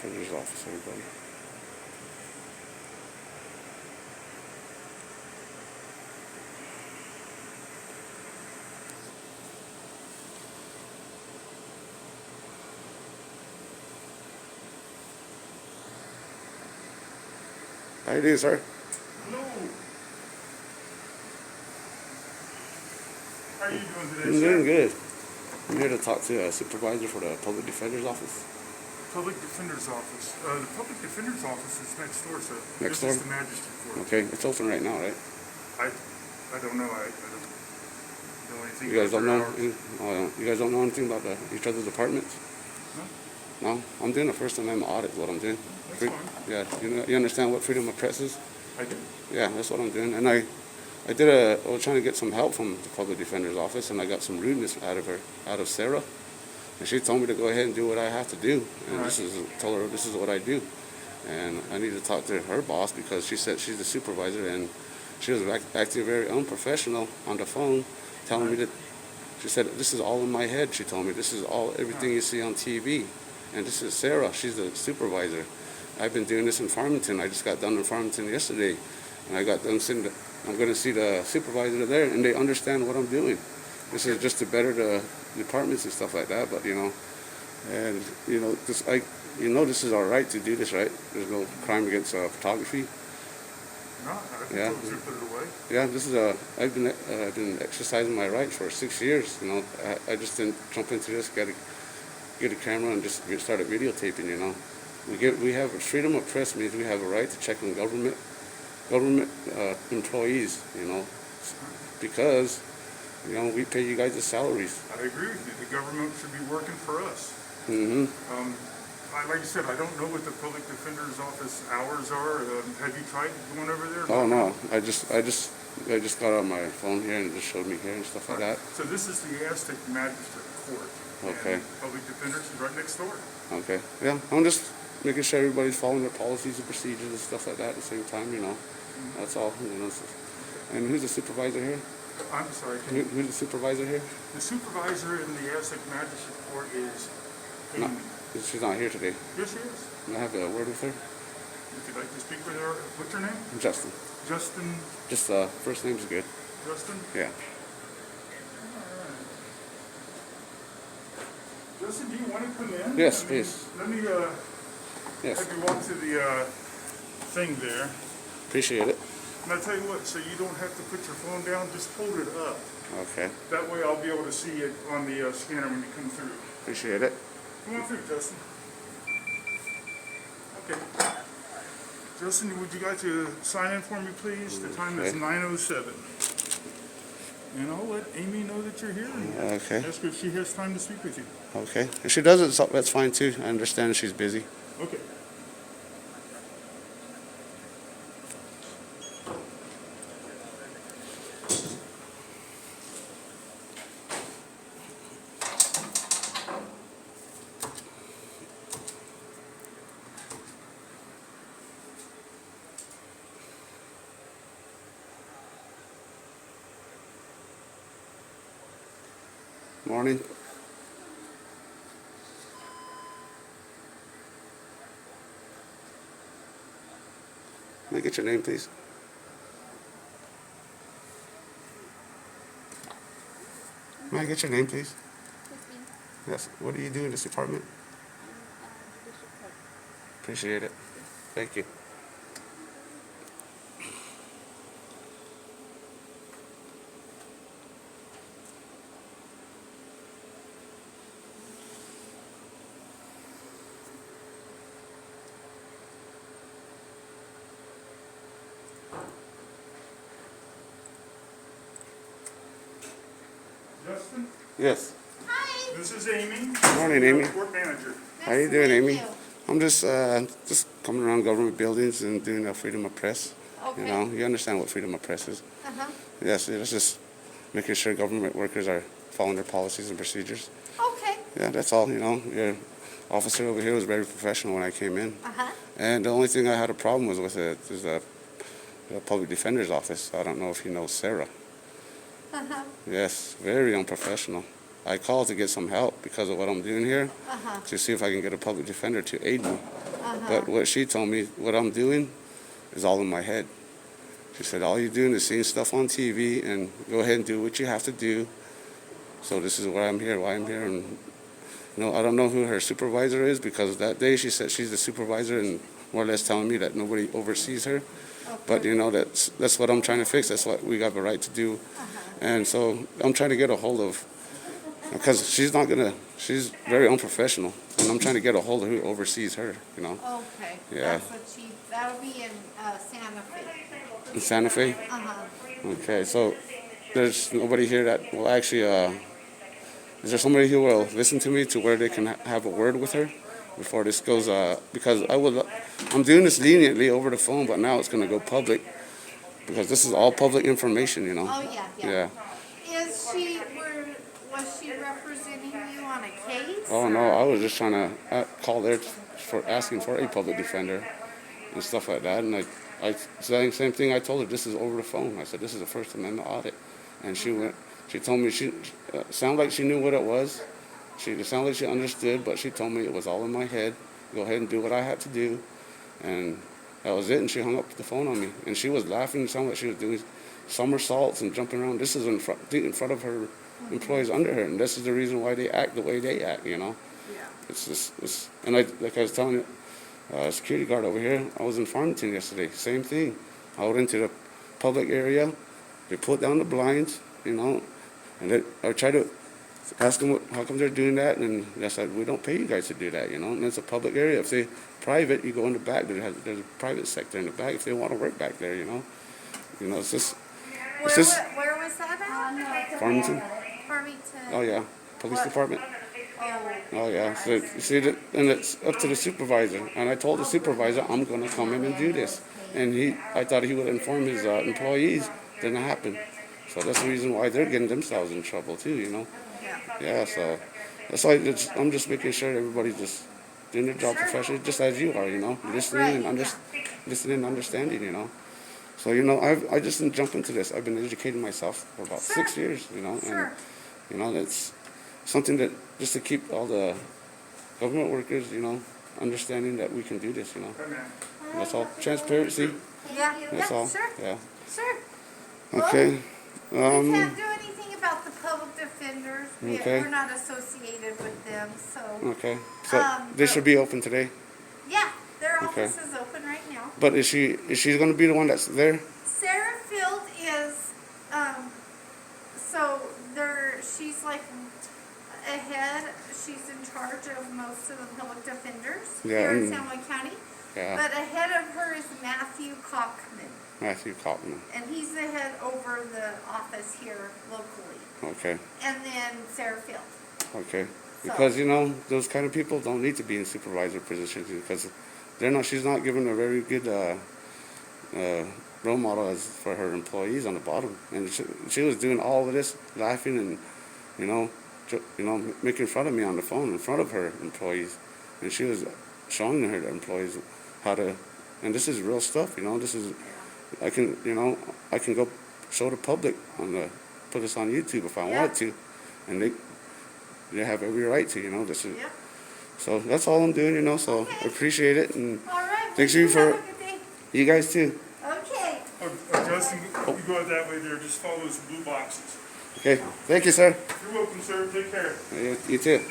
Defender's Office, everybody. How you doing, sir? Hello. How are you doing today, I'm sir? doing good. I'm here to talk to a supervisor for the Public Defender's Office. Public Defender's Office. The Public Defender's Office is next door, sir. Next This is door? the magistrate court. Okay, it's open right now, right? I don't know. I don't know anything You guys about don't their know? hours. You guys don't know anything about each other's departments? No? No? I'm doing a First Amendment audit. Is what I'm doing. That's fine. Yeah. You understand what freedom of press is? I do. Yeah, that's what I'm doing. And I was trying to get some help from the Public Defender's Office, and I got some rudeness out of Sarah. And she told me to go ahead and do what I have to do. And told her this is what I do. And I need to talk to her boss because she said she's the supervisor, and she was acting very unprofessional on the phone, telling me that, she said, this is all in my head, she told me. This is everything you see on TV. And this is Sarah, she's the supervisor. I've been doing this in Farmington. I just got done in Farmington yesterday. And I got done I'm going to see the supervisor there, and they understand what I'm doing. This is just to better the departments and stuff like that, but this is our right to do this, right? There's no crime against photography. No, I think Yeah. those are put it away. Yeah, this is I've been exercising my right for 6 years. I just didn't jump into this, get a camera and just started videotaping. We have freedom of press means we have a right to check on government employees. Because we pay you guys the salaries. I agree with you. The government should be working for us. Mm-hmm. Like you said, I don't know what the Public Defender's Office hours are. Have you tried going over there? Oh no, I just got on my phone here and it just showed me here and stuff like that. So this is the Aztec magistrate court. Okay. And Public Defenders is right next door. Okay. Yeah, I'm just making sure everybody's following their policies and procedures and stuff like that at the same time. That's all. And who's the supervisor here? I'm sorry. Who's the supervisor here? The supervisor in the Aztec magistrate court is No, Amy. she's not here today. Yes, she is. Can I have a word with her? If you'd like to speak with her, what's your name? Justin. Justin. Just first name's good. Justin? Yeah. Justin, do you want to come in? Yes, please. Let me Yes. have you walk to the thing there. Appreciate it. And I'll tell you what, so you don't have to put your phone down, just hold it up. Okay. That way I'll be able to see it on the scanner when you come through. Appreciate it. Come on through, Justin. Okay. Justin, would you like to sign in for me, please? The time is Okay. 9:07. And I'll let Amy know that you're here. And Okay. ask her if she has time to speak with you. Okay. If she doesn't, that's fine too. I understand she's busy. Okay. Morning. May I get your name, please? May I get your name, please? Yes. What do you do in this department? Appreciate it. Thank you. Justin, Yes. Hi. this is Amy. Good morning, Amy. Court manager. How you Nice to doing, meet Amy? you. I'm just coming around government buildings and doing freedom of press. Okay. You understand what freedom of press is? Uh-huh. Yes, it's just making sure government workers are following their policies and procedures. Okay. Yeah, that's all. Your officer over here was very professional when I came in. Uh-huh. And the only thing I had a problem was with it is the public defender's office. I don't know if you know Sarah. Uh-huh. Yes, very unprofessional. I called to get some help because of what I'm doing here, Uh-huh. to see if I can get a public defender to aid me. Uh-huh. But what she told me, what I'm doing is all in my head. She said, all you're doing is seeing stuff on TV and go ahead and do what you have to do. So this is why I'm here, And, I don't know who her supervisor is because that day she said she's the supervisor and more or less telling me that nobody oversees her. But, that's what I'm trying to fix. That's what we got the right to do. And so I'm trying to get a hold of, because she's very unprofessional. And I'm trying to get a hold of who oversees her, Okay. Yeah. That's what that'll be in Santa Fe. In Santa Fe? Uh-huh. Okay, so there's nobody here that will actually, is there somebody who will listen to me to where they can have a word with her before this goes, because I'm doing this leniently over the phone, but now it's going to go public because this is all public information, Oh, yeah. Yeah. Was she representing you on a case? Oh, no, I was just trying to call there for asking for a public defender and stuff like that. And I said the same thing I told her, this is over the phone. I said, this is a First Amendment audit. And she told me she sounded like she knew what it was. It sounded like she understood, but she told me it was all in my head. Go ahead and do what I had to do. And that was it. And she hung up the phone on me. And she was laughing. It sounded like she was doing somersaults and jumping around. This is in front of her employees under her. And this is the reason why they act the way they act, Yeah. It's just, and like I was telling you, security guard over here, I was in Farmington yesterday. Same thing. I went into the public area. They put down the blinds, and I tried to ask them how come they're doing that, and they said, we don't pay you guys to do that, And it's a public area. If they private, you go in the back. There's a private sector in the back if they want to work back there, It's just. Where was that at? Farmington. Farmington. Oh yeah, police department. Oh. Oh yeah. So you see that, and it's up to the supervisor. And I told the supervisor I'm going to come in and do this, and I thought he would inform his employees. Didn't happen. So that's the reason why they're getting themselves in trouble too, Yeah. Yeah, so that's why I'm just making sure everybody's just doing their job professionally, just as you are, listening and listening and understanding, So I just didn't jump into this. I've been educating myself for about 6 years, and it's something that just to keep all the government workers, understanding that we can do this, That's all. Transparency. Yeah. That's all. Sure. Yeah. Sure. Okay. We can't do anything about the public defenders. Okay. We're not associated with them, so. Okay. So they should be open today. Yeah, their Okay. office is open right now. But is she going to be the one that's there? Sarah Field is, so she's like ahead. She's in charge of most of the public defenders here in San Juan County. Yeah. But ahead of her is Matthew Cockman. Matthew Cotton. And he's the head over the office here locally. Okay. And then Sarah Field. Okay. Because those kind of people don't need to be in supervisor positions because she's not given a very good role model for her employees on the bottom. And she was doing all of this, laughing and making fun of me on the phone in front of her employees. And she was showing her employees how to, and this is real stuff, this is, I can go show the public put this on YouTube if I want to, and they have every right to, this is, so that's all I'm doing, so I appreciate it, and All right. thanks you for, Have a good day. you guys too. Okay. Justin, you go out that way there, just follow those blue boxes. Okay, thank you, sir. You're welcome, sir. Take care. You too.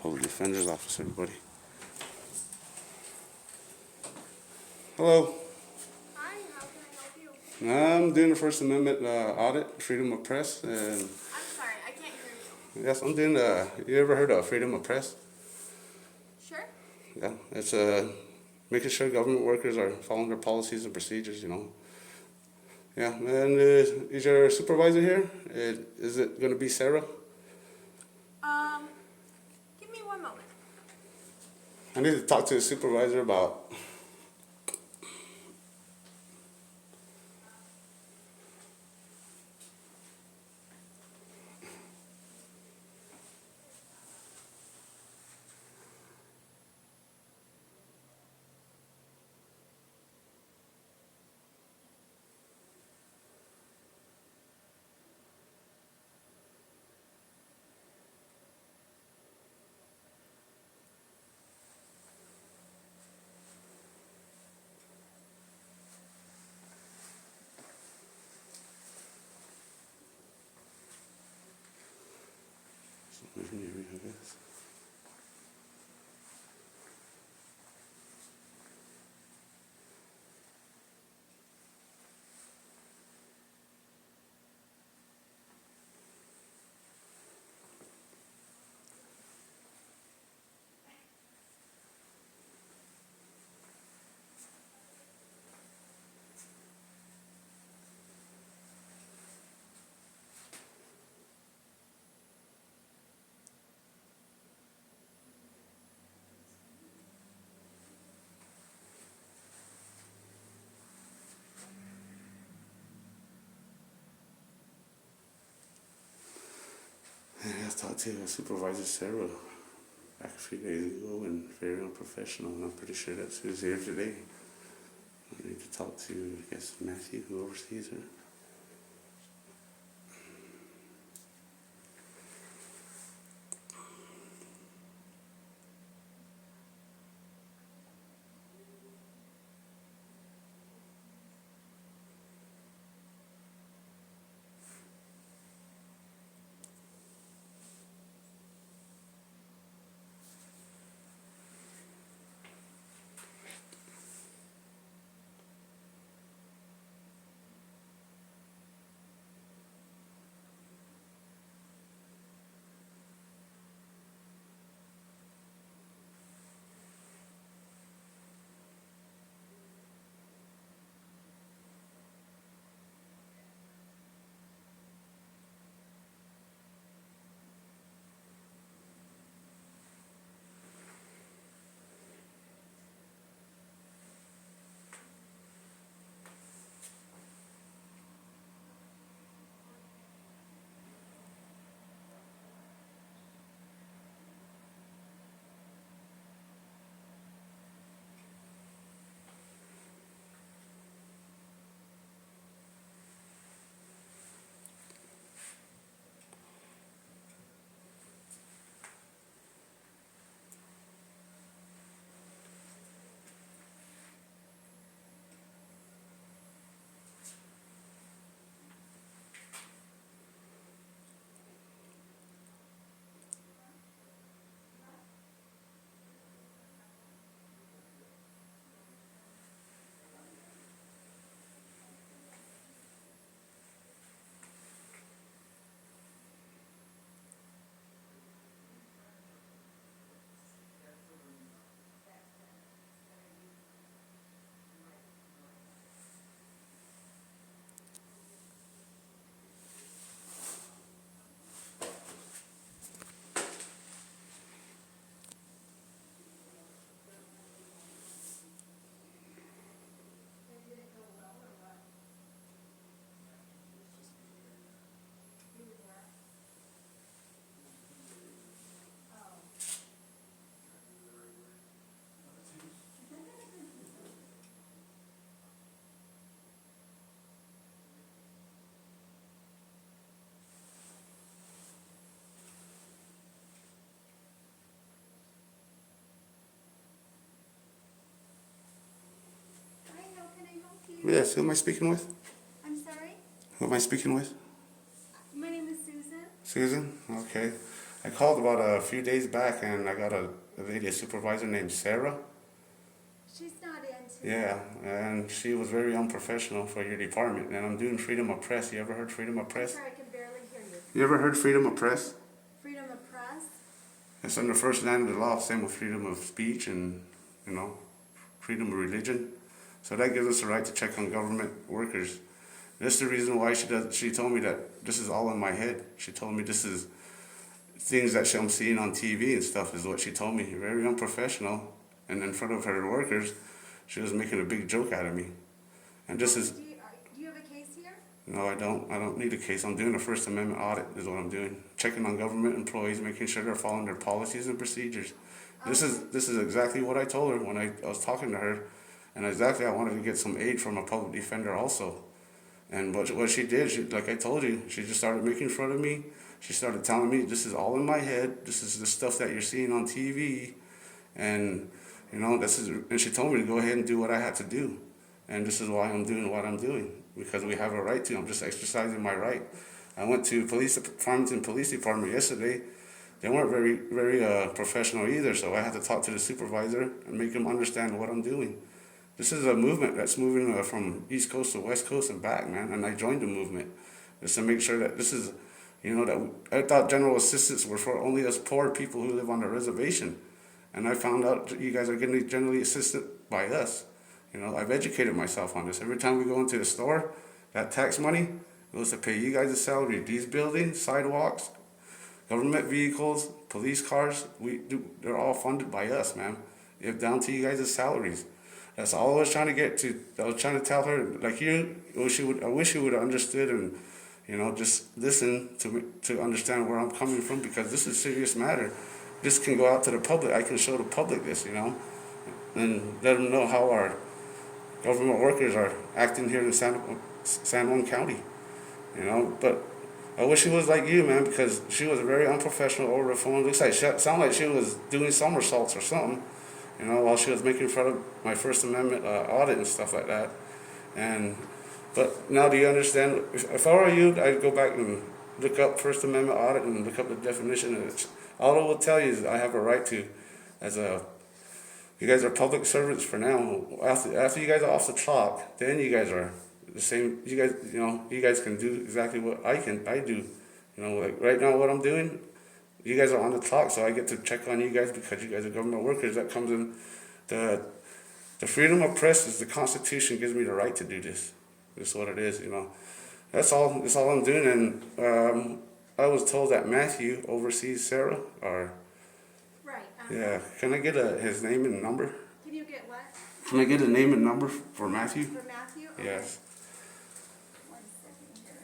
Public Defender's Office, everybody. Hello. Hi, how can I help you? I'm doing the First Amendment audit, freedom of press, and I'm sorry, I can't hear you. yes, I'm doing. You ever heard of freedom of press? Sure? Yeah, it's making sure government workers are following their policies and procedures. You know. Yeah, and is your supervisor here? Is it going to be Sarah? Um, Give me one moment. I need to talk to the supervisor about. I guess. I talked to Supervisor Sarah back a few days ago and very unprofessional, and I'm pretty sure that she was here today. I need to talk to, I guess, Matthew, who oversees her. Hi, how can I help you? Yes, who am I speaking with? I'm sorry? Who am I speaking with? My name is Susan. Susan? Okay. I called about a few days back and I got a lady, a supervisor named Sarah. She's not in Yeah, and she was very unprofessional for your department. And I'm doing freedom of press. You ever heard freedom of I'm press? sorry, I can barely hear you. You ever heard freedom of press? Freedom of press? It's under first line of the law, same with freedom of speech and, you know, freedom of religion. So that gives us the right to check on government workers. That's the reason why she told me that this is all in my head. She told me this is things that I'm seeing on TV and stuff is what she told me. Very unprofessional. And in front of her workers, she was making a big joke out of me. And this is, Do you have a case here? no, I don't. I don't need a case. I'm doing a First Amendment audit is what I'm doing. Checking on government employees, making sure they're following their policies and procedures. This is exactly what I told her when I was talking to her. And exactly I wanted to get some aid from a public defender also. And what she did, like I told you, she just started making fun of me. She started telling me this is all in my head. This is the stuff that you're seeing on TV. And, you know, and she told me to go ahead and do what I had to do. And this is why I'm doing what I'm doing, because we have a right to. I'm just exercising my right. I went to Farmington Police Department yesterday. They weren't very professional either, so I had to talk to the supervisor and make him understand what I'm doing. This is a movement that's moving from East Coast to West Coast and back, man, and I joined the movement just to make sure that this is, you know, that I thought general assistance were for only us poor people who live on the reservation, and I found out that you guys are getting generally assisted by us. You know, I've educated myself on this. Every time we go into the store, that tax money goes to pay you guys a salary. These buildings, sidewalks, government vehicles, police cars, they're all funded by us, man. If down to you guys' salaries. That's all I was trying to get to. I was trying to tell her, like I wish you would have understood and, you know, just listen to understand where I'm coming from, because this is a serious matter. This can go out to the public. I can show the public this, you know, and let them know how our government workers are acting here in San Juan County, you know. But I wish she was like you, man, because she was very unprofessional over the phone. Looks like sounded like she was doing somersaults or something, you know, while she was making fun of my First Amendment audit and stuff like that. But now do you understand? If I were you, I'd go back and look up First Amendment audit and look up the definition of it. All I will tell you is I have a right to, you guys are public servants for now. After you guys are off the clock, then you guys are the same. You guys can do exactly what I do. You know, like right now what I'm doing, you guys are on the clock, so I get to check on you guys because you guys are government workers. That comes in the freedom of press is the Constitution gives me the right to do this. That's what it is, you know. That's all I'm doing. And I was told that Matthew oversees Sarah, or Right. yeah. Can I get his name and number? Can you get what? Can I get a name and number for Matthew? For Matthew? Okay. Yes. 1 second here.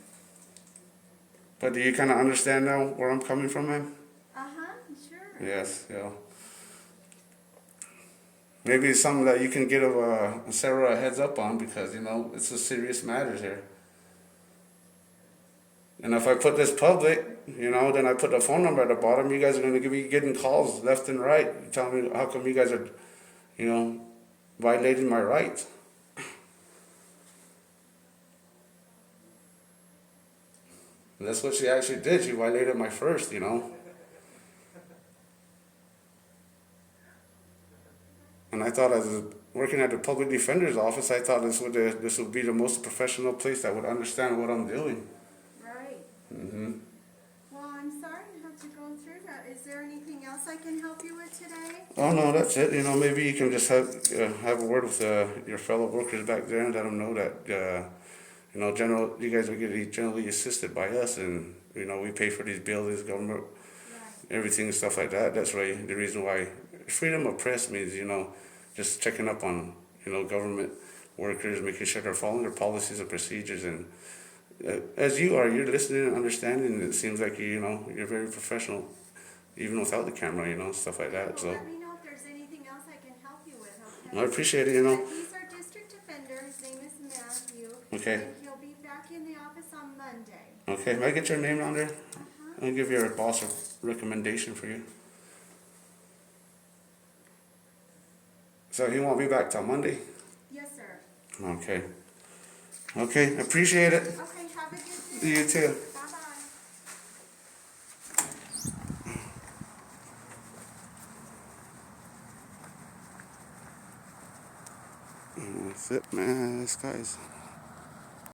But do you kind of understand now where I'm coming from, man? Sure. Yes, yeah. Maybe it's something that you can give Sarah a heads up on, because, you know, it's a serious matter here. And if I put this public, you know, then I put the phone number at the bottom, you guys are going to be getting calls left and right telling me how come you guys are, you know, violating my rights. And that's what she actually did. She violated my first, you know. And I thought, as working at the public defender's office, I thought this would be the most professional place that would understand what I'm doing. Right. Mm-hmm. Well, I'm sorry you have to go through that. Is there anything else I can help you with today? Oh no, that's it. You know, maybe you can just have a word with your fellow workers back there and let them know that you know, you guys are getting generally assisted by us, and you know, we pay for these buildings, government, everything and stuff like that. That's why the reason why freedom of press means, you know, just checking up on, you know, government workers, making sure they're following their policies and procedures. And as you're listening and understanding, and it seems like you're very professional, even without the camera, you know, stuff like that. So Let me know if there's anything else I can help you with, okay? I appreciate it, you know. He's our district defender. His name is Matthew. Okay. And he'll be back in the office on Monday. Okay, may I get your name down there? I'll give your boss a recommendation for you. So he won't be back till Monday? Yes, sir. Okay. Okay, appreciate it. Okay, have a good day. You too. Bye-bye. That's it, man. This guy's